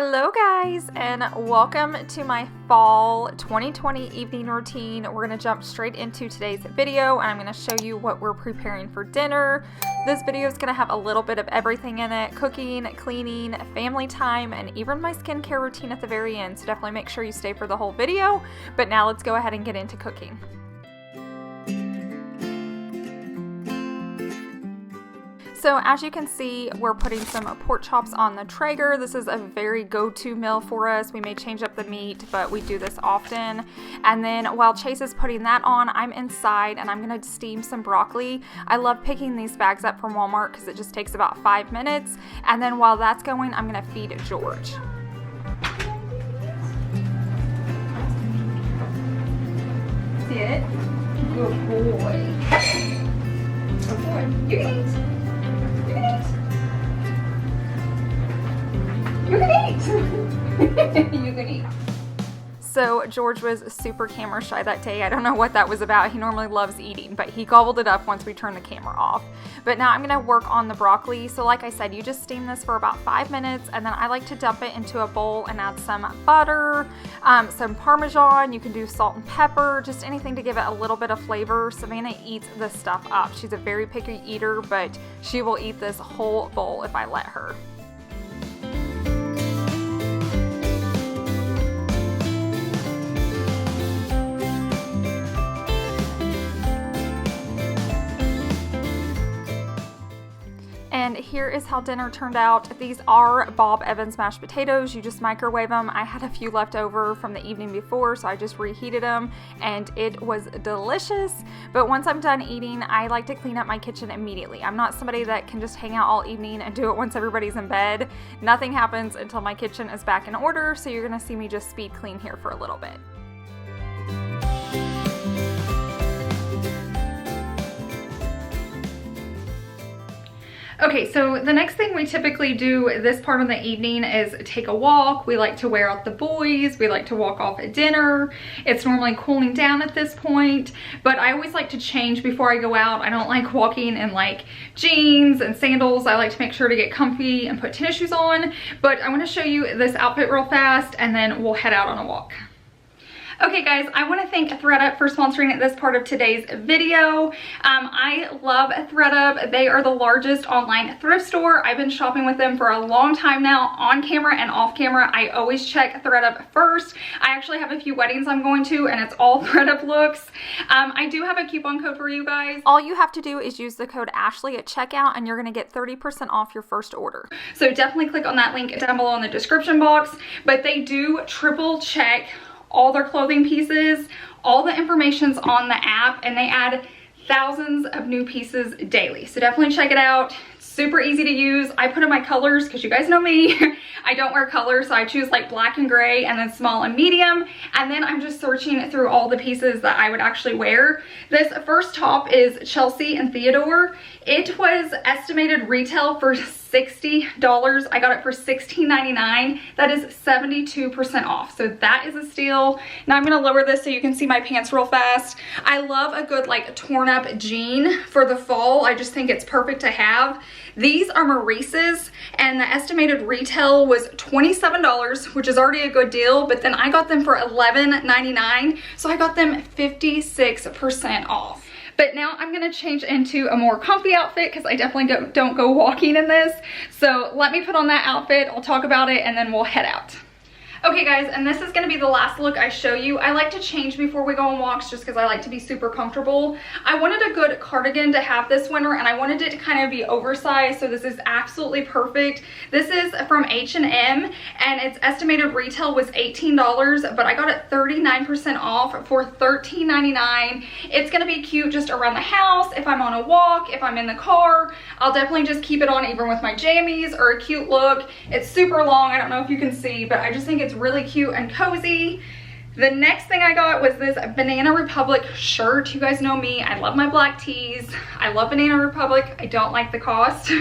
Hello guys, and welcome to my fall 2020 evening routine. We're going to jump straight into today's video, and I'm going to show you what we're preparing for dinner. This video is going to have a little bit of everything in it: cooking, cleaning, family time, and even my skincare routine at the very end, so definitely make sure you stay for the whole video. But now let's go ahead and get into cooking. So as you can see, we're putting some pork chops on the Traeger. This is a very go-to meal for us. We may change up the meat, but we do this often. And then while Chase is putting that on, I'm inside and I'm gonna steam some broccoli. I love picking these bags up from Walmart because it just takes about 5 minutes. And then while that's going, I'm gonna feed George. Sit. Good boy. Good boy. You can eat. You can eat! You can eat. So George was super camera shy that day. I don't know what that was about. He normally loves eating, but he gobbled it up once we turned the camera off. But now I'm gonna work on the broccoli. So like I said, you just steam this for about 5 minutes, and then I like to dump it into a bowl and add some butter, some Parmesan. You can do salt and pepper, just anything to give it a little bit of flavor. Savannah eats this stuff up. She's a very picky eater, but she will eat this whole bowl if I let her. And here is how dinner turned out. These are Bob Evans mashed potatoes. You just microwave them. I had a few left over from the evening before, so I just reheated them, and it was delicious. But once I'm done eating, I like to clean up my kitchen immediately. I'm not somebody that can just hang out all evening and do it once everybody's in bed. Nothing happens until my kitchen is back in order, so you're gonna see me just speed clean here for a little bit. Okay, so the next thing we typically do this part of the evening is take a walk. We like to wear out the boys. We like to walk off at dinner. It's normally cooling down at this point, but I always like to change before I go out. I don't like walking in like jeans and sandals. I like to make sure to get comfy and put tennis shoes on, but I want to show you this outfit real fast and then we'll head out on a walk. Okay guys, I want to thank ThredUp for sponsoring this part of today's video. I love ThredUp. They are the largest online thrift store. I've been shopping with them for a long time now, on camera and off camera. I always check ThredUp first. I actually have a few weddings I'm going to, and it's all ThredUp looks. I do have a coupon code for you guys. All you have to do is use the code Ashley at checkout and you're going to get 30% off your first order. So definitely click on that link down below in the description box. But they do triple check all their clothing pieces. All the information's on the app, and they add thousands of new pieces daily. So definitely check it out. It's super easy to use. I put in my colors because you guys know me. I don't wear colors, so I choose like black and gray and then small and medium. And then I'm just searching through all the pieces that I would actually wear. This first top is Chelsea and Theodore. It was estimated retail for $60. I got it for $16.99. That is 72% off. So that is a steal. Now I'm gonna lower this so you can see my pants real fast. I love a good like torn up jean for the fall. I just think it's perfect to have. These are Maurice's, and the estimated retail was $27, which is already a good deal, but then I got them for $11.99. So I got them 56% off. But now I'm gonna change into a more comfy outfit because I definitely don't go walking in this. So let me put on that outfit, I'll talk about it, and then we'll head out. Okay guys, and this is gonna be the last look I show you. I like to change before we go on walks just because I like to be super comfortable. I wanted a good cardigan to have this winter, and I wanted it to kind of be oversized, so this is absolutely perfect. This is from H&M, and its estimated retail was $18, but I got it 39% off for $13.99. It's gonna be cute just around the house, if I'm on a walk, if I'm in the car. I'll definitely just keep it on even with my jammies, or a cute look. It's super long, I don't know if you can see, but I just think it's really cute and cozy. The next thing I got was this Banana Republic shirt. You guys know me, I love my black tees. I love Banana Republic, I don't like the cost.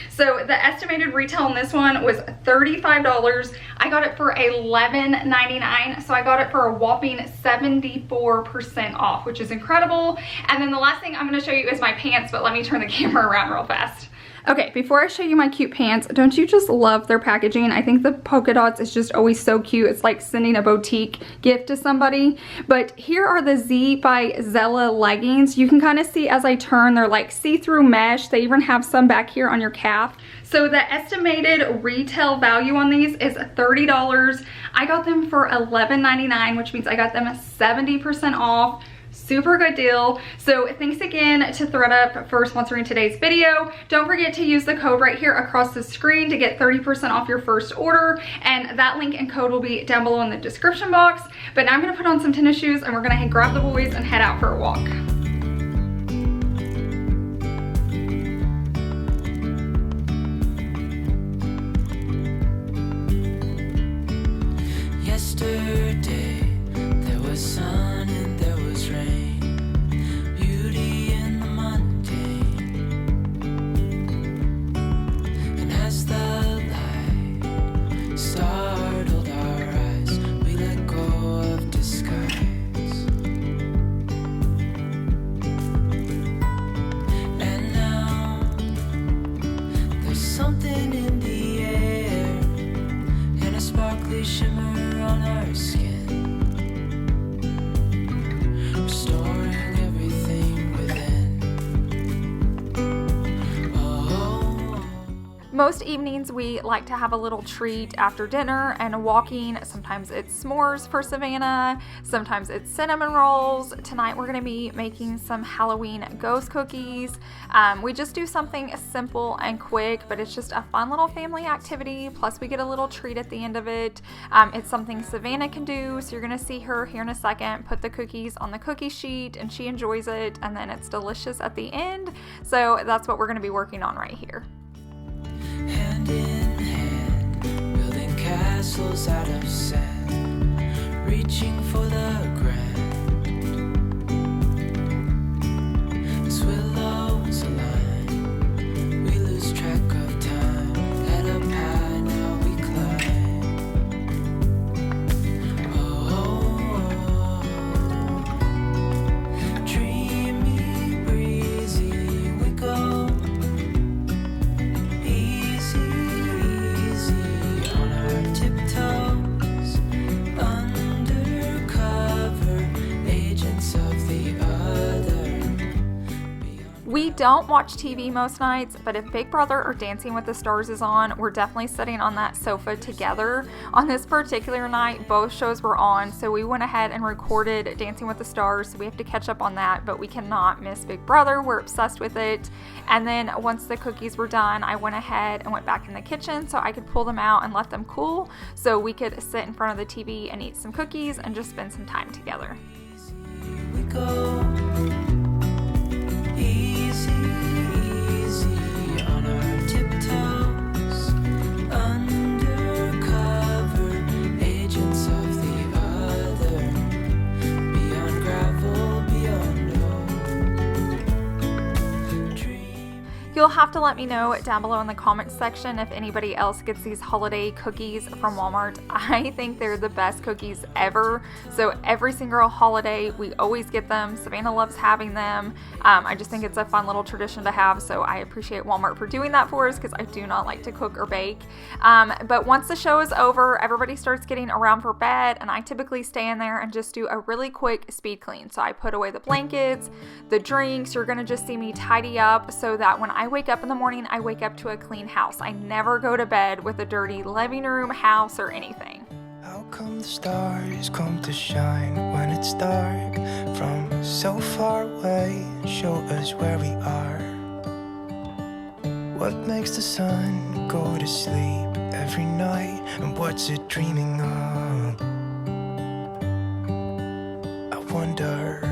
So the estimated retail on this one was $35. I got it for $11.99. So I got it for a whopping 74% off, which is incredible. And then the last thing I'm gonna show you is my pants, but let me turn the camera around real fast. Okay, before I show you my cute pants, don't you just love their packaging? I think the polka dots is just always so cute. It's like sending a boutique gift to somebody. But here are the Z by Zella leggings. You can kind of see as I turn, they're like see-through mesh. They even have some back here on your calf. So the estimated retail value on these is $30. I got them for $11.99, which means I got them 70% off. Super good deal. So thanks again to ThredUp for sponsoring today's video. Don't forget to use the code right here across the screen to get 30% off your first order, and that link and code will be down below in the description box. But now I'm gonna put on some tennis shoes and we're gonna grab the boys and head out for a walk. Yesterday there was sun and there was rain, beauty in the mundane. And as the light startled our eyes, we let go of disguise. And now there's something in the air and a sparkly shimmer on our skin, restoring everything within. Oh. Most evenings we like to have a little treat after dinner and walking. Sometimes it's s'mores for Savannah, sometimes it's cinnamon rolls. Tonight we're gonna be making some Halloween ghost cookies. We just do something simple and quick, but it's just a fun little family activity. Plus we get a little treat at the end of it. It's something Savannah can do, so you're gonna see her here in a second put the cookies on the cookie sheet and she enjoys it, and then it's delicious at the end. So that's what we're gonna be working on right here. Hand in hand, building castles out of sand, reaching for the grand. As willows align, we lose track of time. Head up high, now we climb. Oh, dreamy, breezy, we go. We don't watch TV most nights, but if Big Brother or Dancing with the Stars is on, we're definitely sitting on that sofa together. On this particular night, both shows were on, so we went ahead and recorded Dancing with the Stars, so we have to catch up on that, but we cannot miss Big Brother. We're obsessed with it. And then once the cookies were done, I went ahead and went back in the kitchen so I could pull them out and let them cool so we could sit in front of the TV and eat some cookies and just spend some time together. We go. Easy, easy on our tiptoes, undercover agents of the other, beyond gravel, beyond dream. You'll have to let me know down below in the comments section if anybody else gets these holiday cookies from Walmart. I think they're the best cookies ever. So every single holiday, we always get them. Savannah loves having them. I just think it's a fun little tradition to have. So I appreciate Walmart for doing that for us because I do not like to cook or bake. But once the show is over, everybody starts getting around for bed, and I typically stay in there and just do a really quick speed clean. So I put away the blankets, the drinks. You're gonna just see me tidy up so that when I wake up in the morning, I wake up to a clean house. I never go to bed with a dirty living room, house, or anything. How come the stars come to shine when it's dark from so far away and show us where we are? What makes the sun go to sleep every night, and what's it dreaming of? I wonder.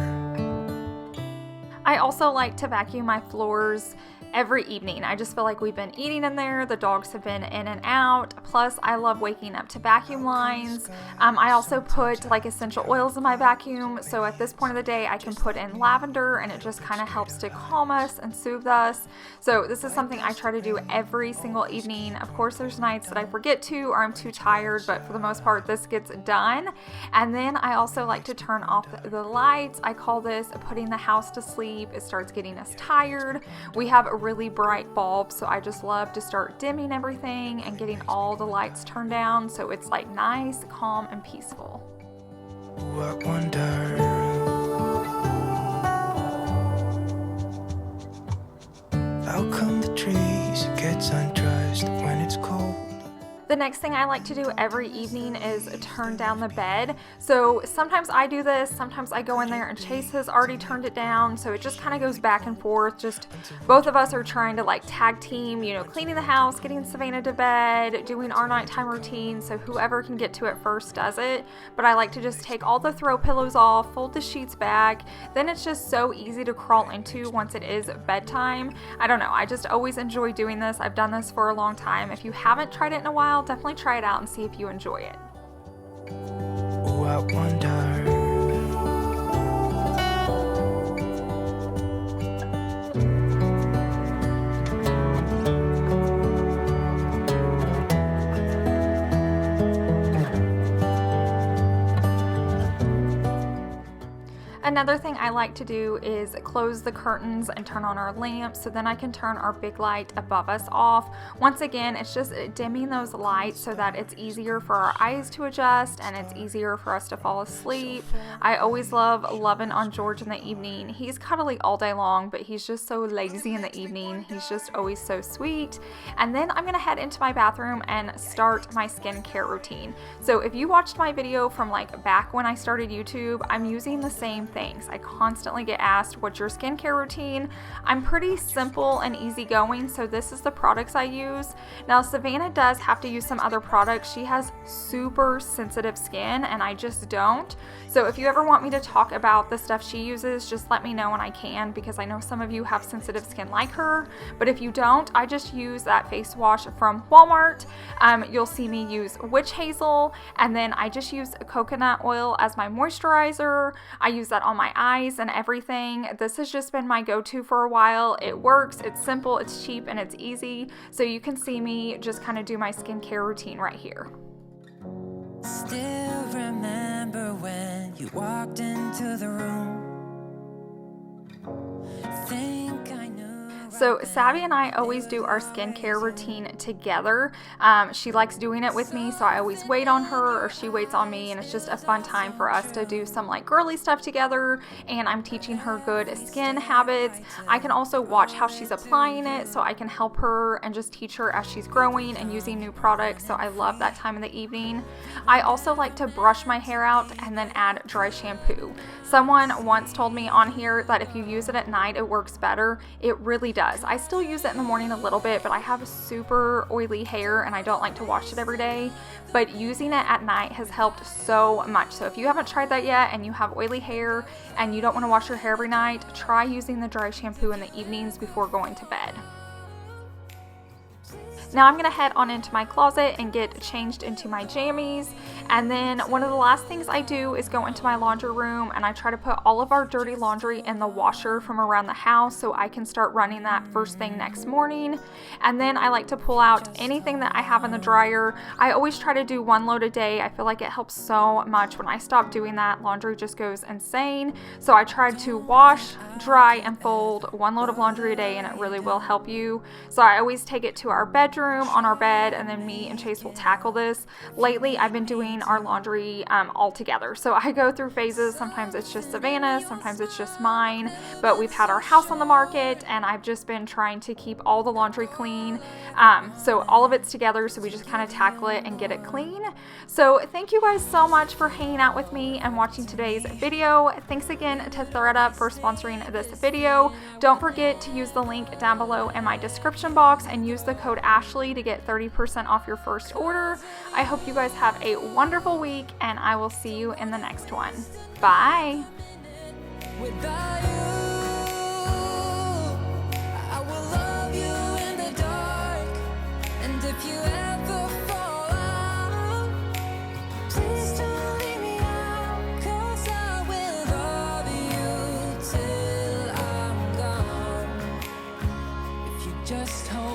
I also like to vacuum my floors every evening. I just feel like we've been eating in there. The dogs have been in and out. Plus, I love waking up to vacuum lines. I also put like essential oils in my vacuum. So at this point of the day, I can put in lavender and it just kind of helps to calm us and soothe us. So this is something I try to do every single evening. Of course, there's nights that I forget to or I'm too tired, but for the most part, this gets done. And then I also like to turn off the lights. I call this putting the house to sleep. It starts getting us tired. We have really bright bulb, so I just love to start dimming everything and getting all the lights turned down so it's like nice, calm, and peaceful. Ooh, I wonder how come the trees gets undressed when it's cold. The next thing I like to do every evening is turn down the bed. So sometimes I do this, sometimes I go in there and Chase has already turned it down, so it just kind of goes back and forth. Just both of us are trying to like tag team, you know, cleaning the house, getting Savannah to bed, doing our nighttime routine, so whoever can get to it first does it. But I like to just take all the throw pillows off, fold the sheets back, then it's just so easy to crawl into once it is bedtime. I don't know, I just always enjoy doing this. I've done this for a long time. If you haven't tried it in a while, definitely try it out and see if you enjoy it. Ooh, I wonder Another thing I like to do is close the curtains and turn on our lamps, so then I can turn our big light above us off. Once again, it's just dimming those lights so that it's easier for our eyes to adjust and it's easier for us to fall asleep. I always love loving on George in the evening. He's cuddly all day long, but he's just so lazy in the evening. He's just always so sweet. And then I'm gonna head into my bathroom and start my skincare routine. So if you watched my video from like back when I started YouTube, I'm using the same things. I constantly get asked, what's your skincare routine? I'm pretty simple and easygoing, so this is the products I use. Now, Savannah does have to use some other products. She has super sensitive skin, and I just don't. So if you ever want me to talk about the stuff she uses, just let me know and I can, because I know some of you have sensitive skin like her. But if you don't, I just use that face wash from Walmart. You'll see me use witch hazel, and then I just use coconut oil as my moisturizer. I use that on my eyes and everything. This has just been my go-to for a while. It works, it's simple, it's cheap, and it's easy. So you can see me just kind of do my skincare routine right here. Still remember when you walked into the room. Think I knew. So Savvy and I always do our skincare routine together. She likes doing it with me, so I always wait on her or she waits on me, and it's just a fun time for us to do some like girly stuff together, and I'm teaching her good skin habits. I can also watch how she's applying it, so I can help her and just teach her as she's growing and using new products, so I love that time of the evening. I also like to brush my hair out and then add dry shampoo. Someone once told me on here that if you use it at night, it works better. It really does. I still use it in the morning a little bit, but I have super oily hair and I don't like to wash it every day. But using it at night has helped so much. So if you haven't tried that yet and you have oily hair and you don't want to wash your hair every night, try using the dry shampoo in the evenings before going to bed. Now I'm going to head on into my closet and get changed into my jammies, and then one of the last things I do is go into my laundry room and I try to put all of our dirty laundry in the washer from around the house so I can start running that first thing next morning. And then I like to pull out anything that I have in the dryer. I always try to do one load a day. I feel like it helps so much. When I stop doing that, laundry just goes insane. So I try to wash, dry, and fold one load of laundry a day, and it really will help you. So I always take it to our bedroom on our bed, and then me and Chase will tackle this. Lately I've been doing our laundry all together, so I go through phases. Sometimes it's just Savannah, sometimes it's just mine, but we've had our house on the market and I've just been trying to keep all the laundry clean, so all of it's together, so we just kind of tackle it and get it clean. So thank you guys so much for hanging out with me and watching today's video. Thanks again to ThredUp for sponsoring this video. Don't forget to use the link down below in my description box and use the code Ashley to get 30% off your first order. I hope you guys have a wonderful week, and I will see you in the next one. Bye! Without you, I will love you in the dark. And if you ever fall out, please don't leave me out, 'cause I will love you till I'm gone. If you just hold